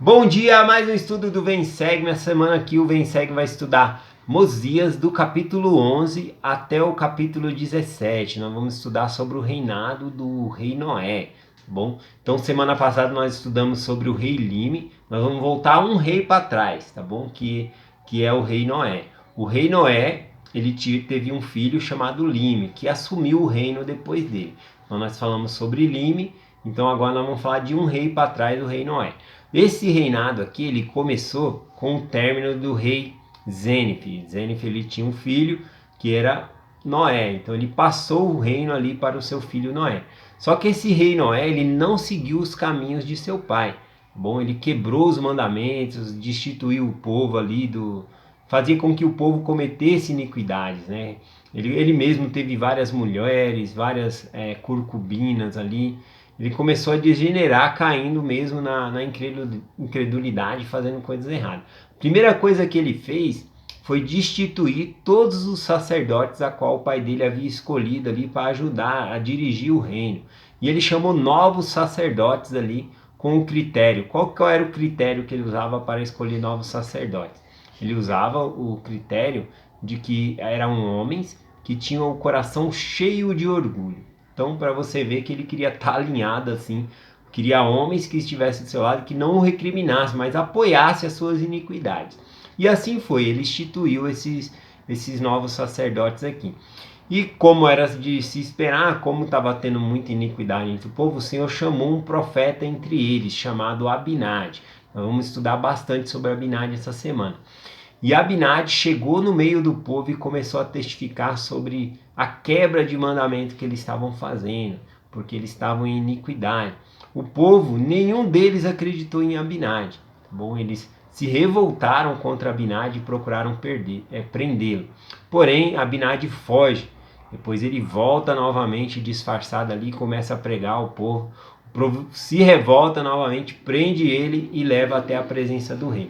Bom dia, mais um estudo do Vem Segue. Minha semana aqui o Vem Segue vai estudar Mosias do capítulo 11 até o capítulo 17. Nós vamos estudar sobre o reinado do rei Noé, tá bom? Então semana passada nós estudamos sobre o rei Lime. Nós vamos voltar um rei para trás, tá bom? Que é o rei Noé. O rei Noé, ele teve um filho chamado Lime, que assumiu o reino depois dele. Então nós falamos sobre Lime, então agora nós vamos falar de um rei para trás do rei Noé. Esse reinado aqui, ele começou com o término do rei Zénif. Zénif, ele tinha um filho que era Noé, então ele passou o reino ali para o seu filho Noé. Só que esse rei Noé, ele não seguiu os caminhos de seu pai. Bom, ele quebrou os mandamentos, destituiu o povo ali fazia com que o povo cometesse iniquidades, né? Ele mesmo teve várias mulheres, várias concubinas ali. Ele começou a degenerar, caindo mesmo na incredulidade, fazendo coisas erradas. A primeira coisa que ele fez foi destituir todos os sacerdotes a qual o pai dele havia escolhido ali para ajudar a dirigir o reino. E ele chamou novos sacerdotes ali com um critério. Qual era o critério que ele usava para escolher novos sacerdotes? Ele usava o critério de que eram homens que tinham o coração cheio de orgulho. Então, para você ver que ele queria estar alinhado assim, queria homens que estivessem do seu lado, que não o recriminassem, mas apoiassem as suas iniquidades. E assim foi, ele instituiu esses novos sacerdotes aqui. E como era de se esperar, como estava tendo muita iniquidade entre o povo, o Senhor chamou um profeta entre eles, chamado Abinadi. Nós vamos estudar bastante sobre Abinadi essa semana. E Abinadi chegou no meio do povo e começou a testificar sobre a quebra de mandamento que eles estavam fazendo, porque eles estavam em iniquidade. O povo, nenhum deles acreditou em Abinadi. Tá bom? Eles se revoltaram contra Abinadi e procuraram prendê-lo. Porém, Abinadi foge. Depois ele volta novamente disfarçado ali e começa a pregar ao povo. O povo se revolta novamente, prende ele e leva até a presença do rei.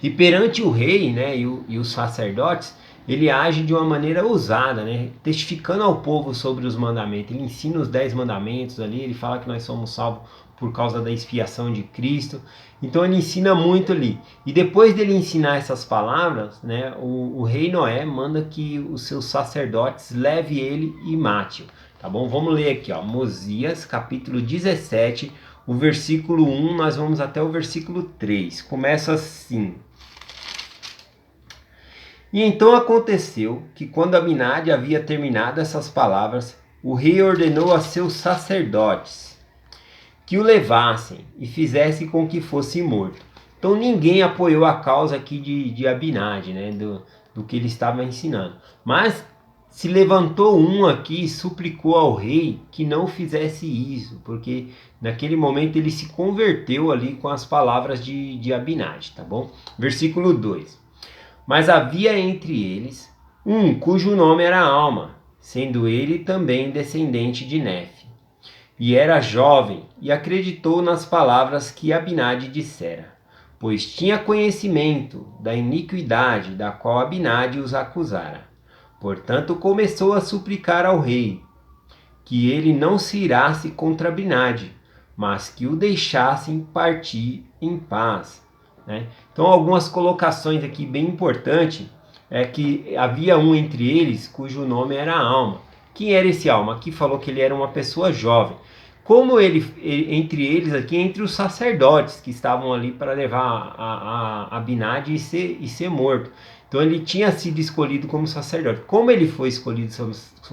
E perante o rei, né, e os sacerdotes, ele age de uma maneira ousada, né, testificando ao povo sobre os mandamentos. Ele ensina os 10 mandamentos ali, ele fala que nós somos salvos por causa da expiação de Cristo. Então ele ensina muito ali. E depois dele ensinar essas palavras, né, o rei Noé manda que os seus sacerdotes levem ele e mate-o. Tá bom? Vamos ler aqui, ó, Mosias, capítulo 17, o versículo 1, nós vamos até o versículo 3. Começa assim: E então aconteceu que, quando Abinadi havia terminado essas palavras, o rei ordenou a seus sacerdotes que o levassem e fizessem com que fosse morto. Então ninguém apoiou a causa aqui de Abinadi, né, do que ele estava ensinando. Mas se levantou um aqui e suplicou ao rei que não fizesse isso, porque naquele momento ele se converteu ali com as palavras de Abinadi, tá bom? Versículo 2. Mas havia entre eles um cujo nome era Alma, sendo ele também descendente de Nefe. E era jovem e acreditou nas palavras que Abinadi dissera, pois tinha conhecimento da iniquidade da qual Abinadi os acusara. Portanto começou a suplicar ao rei que ele não se irasse contra Abinadi, mas que o deixassem partir em paz. Né? Então, algumas colocações aqui bem importantes é que havia um entre eles cujo nome era Alma. Quem era esse Alma? Aqui falou que ele era uma pessoa jovem. Como entre eles aqui, entre os sacerdotes que estavam ali para levar a Abinadi e ser morto. Então ele tinha sido escolhido como sacerdote. Como ele foi escolhido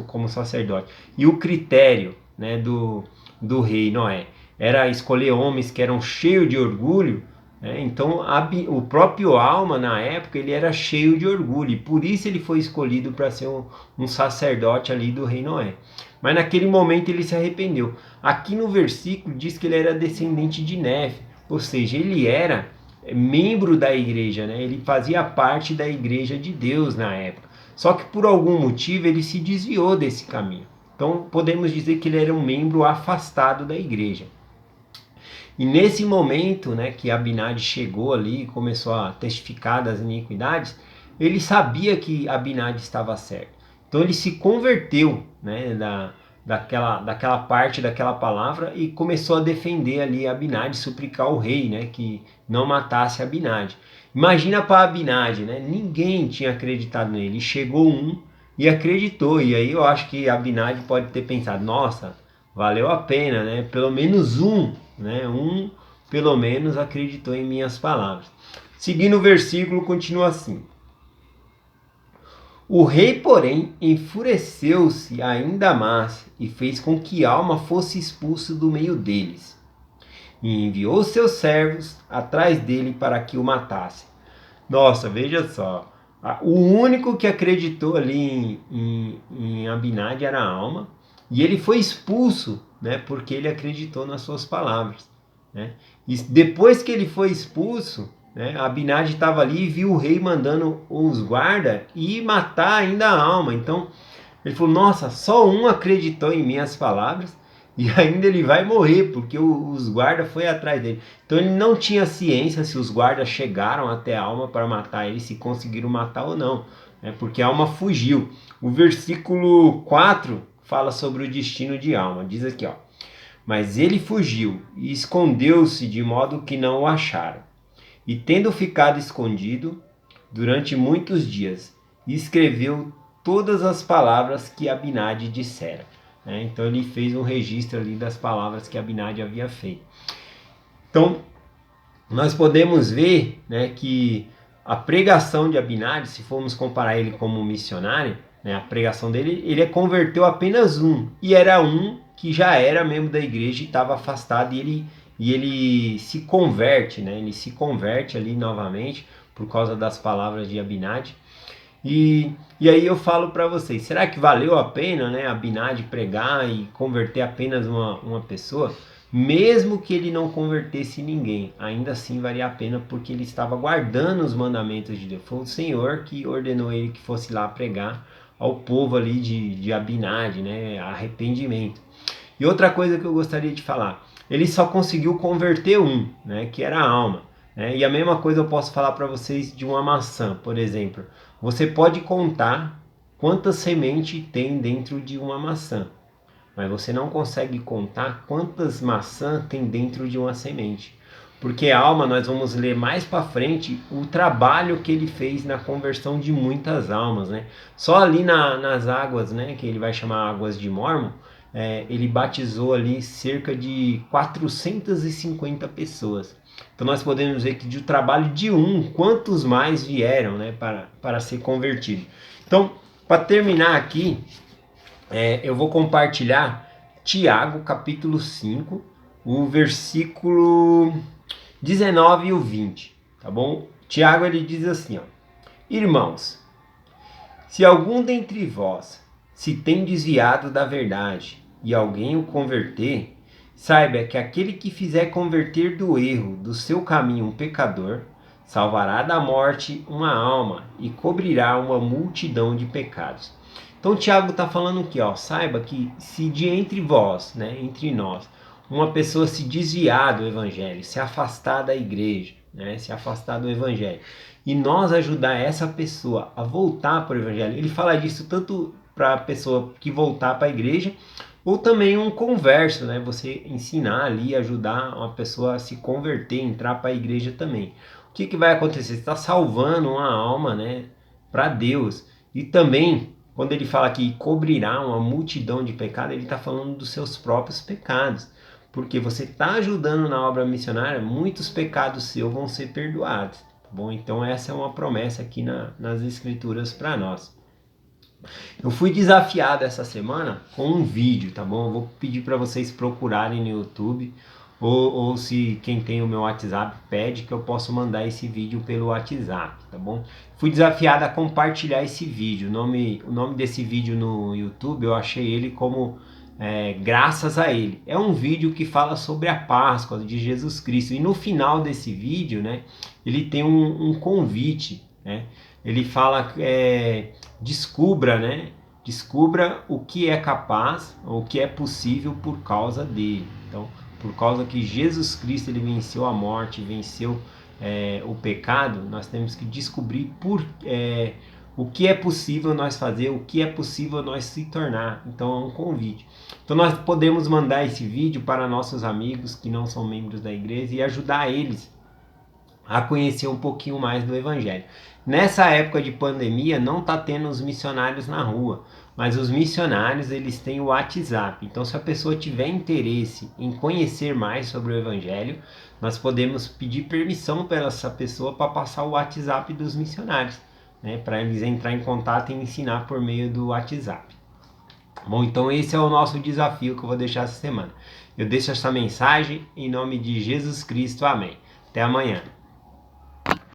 como sacerdote? E o critério, né, do rei Noé era escolher homens que eram cheios de orgulho. Então o próprio Alma na época ele era cheio de orgulho e por isso ele foi escolhido para ser um sacerdote ali do rei Noé. Mas naquele momento ele se arrependeu. Aqui no versículo diz que ele era descendente de Nefe, ou seja, ele era membro da igreja, né? Ele fazia parte da igreja de Deus na época. Só que por algum motivo ele se desviou desse caminho. Então podemos dizer que ele era um membro afastado da igreja. E nesse momento, né, que Abinadi chegou ali e começou a testificar das iniquidades, ele sabia que Abinadi estava certo. Então ele se converteu, né, daquela parte daquela palavra e começou a defender ali Abinadi, suplicar o rei, né, que não matasse Abinadi. Imagina para Abinadi, né? Ninguém tinha acreditado nele. Chegou um e acreditou. E aí eu acho que Abinadi pode ter pensado, nossa, valeu a pena, né? Pelo menos um, né? Um pelo menos acreditou em minhas palavras. Seguindo o versículo, continua assim. O rei, porém, enfureceu-se ainda mais e fez com que Alma fosse expulso do meio deles. E enviou seus servos atrás dele para que o matassem. Nossa, veja só. O único que acreditou ali em Abinadi era a Alma. E ele foi expulso, né, porque ele acreditou nas suas palavras. Né? E depois que ele foi expulso, né, Abinadi estava ali e viu o rei mandando os guardas ir matar ainda a Alma. Então ele falou, nossa, só um acreditou em minhas palavras e ainda ele vai morrer, porque os guardas foi atrás dele. Então ele não tinha ciência se os guardas chegaram até a Alma para matar ele, se conseguiram matar ou não, né? Porque a Alma fugiu. O versículo 4 fala sobre o destino de Alma. Diz aqui, ó. Mas ele fugiu e escondeu-se de modo que não o acharam. E tendo ficado escondido durante muitos dias, escreveu todas as palavras que Abinadi dissera. Então ele fez um registro ali das palavras que Abinadi havia feito. Então nós podemos ver, né, que a pregação de Abinadi, se formos comparar ele como missionário, né, a pregação dele, ele converteu apenas um, e era um que já era membro da igreja e estava afastado, e ele se converte, né, ele se converte ali novamente por causa das palavras de Abinadi. E aí eu falo para vocês, será que valeu a pena, né, Abinadi pregar e converter apenas uma pessoa? Mesmo que ele não convertesse ninguém, ainda assim valia a pena, porque ele estava guardando os mandamentos de Deus. Foi o Senhor que ordenou ele que fosse lá pregar ao povo ali de Abinadi, né, arrependimento. E outra coisa que eu gostaria de falar, ele só conseguiu converter um, né, que era a Alma. E a mesma coisa eu posso falar para vocês de uma maçã, por exemplo. Você pode contar quantas sementes tem dentro de uma maçã, mas você não consegue contar quantas maçãs tem dentro de uma semente. Porque a Alma, nós vamos ler mais para frente o trabalho que ele fez na conversão de muitas almas, né? Só ali nas águas, né, que ele vai chamar águas de Mórmon, ele batizou ali cerca de 450 pessoas. Então nós podemos ver que do trabalho de um, quantos mais vieram, né, para ser convertido. Então, para terminar aqui, eu vou compartilhar Tiago capítulo 5, o versículo 19 e o 20, tá bom? Tiago ele diz assim, ó: Irmãos, se algum dentre vós se tem desviado da verdade e alguém o converter, saiba que aquele que fizer converter do erro do seu caminho um pecador, salvará da morte uma alma e cobrirá uma multidão de pecados. Então Tiago está falando aqui, ó, saiba que se de entre vós, né, entre nós, uma pessoa se desviar do evangelho, se afastar da igreja, né, se afastar do evangelho, e nós ajudar essa pessoa a voltar para o evangelho, ele fala disso tanto para a pessoa que voltar para a igreja, ou também um converso, né? Você ensinar ali, ajudar uma pessoa a se converter, entrar para a igreja também. O que vai acontecer? Você está salvando uma alma, né, para Deus. E também, quando ele fala que cobrirá uma multidão de pecados, ele está falando dos seus próprios pecados. Porque você está ajudando na obra missionária, muitos pecados seus vão ser perdoados. Tá bom? Então essa é uma promessa aqui nas escrituras para nós. Eu fui desafiado essa semana com um vídeo, tá bom? Eu vou pedir para vocês procurarem no YouTube, ou se quem tem o meu WhatsApp pede, que eu posso mandar esse vídeo pelo WhatsApp, tá bom? Fui desafiado a compartilhar esse vídeo. O nome desse vídeo no YouTube, eu achei ele como graças a ele. É um vídeo que fala sobre a Páscoa de Jesus Cristo. E no final desse vídeo, né, ele tem um convite, né? Ele fala, descubra, né? Descubra o que é capaz, o que é possível por causa dele. Então, por causa que Jesus Cristo ele venceu a morte, venceu o pecado, nós temos que descobrir o que é possível nós fazer, o que é possível nós se tornar. Então é um convite. Então nós podemos mandar esse vídeo para nossos amigos que não são membros da igreja e ajudar eles a conhecer um pouquinho mais do Evangelho. Nessa época de pandemia não está tendo os missionários na rua, mas os missionários eles têm o WhatsApp. Então se a pessoa tiver interesse em conhecer mais sobre o Evangelho, nós podemos pedir permissão para essa pessoa para passar o WhatsApp dos missionários, né, para eles entrar em contato e ensinar por meio do WhatsApp. Bom, então esse é o nosso desafio que eu vou deixar essa semana. Eu deixo essa mensagem em nome de Jesus Cristo. Amém. Até amanhã.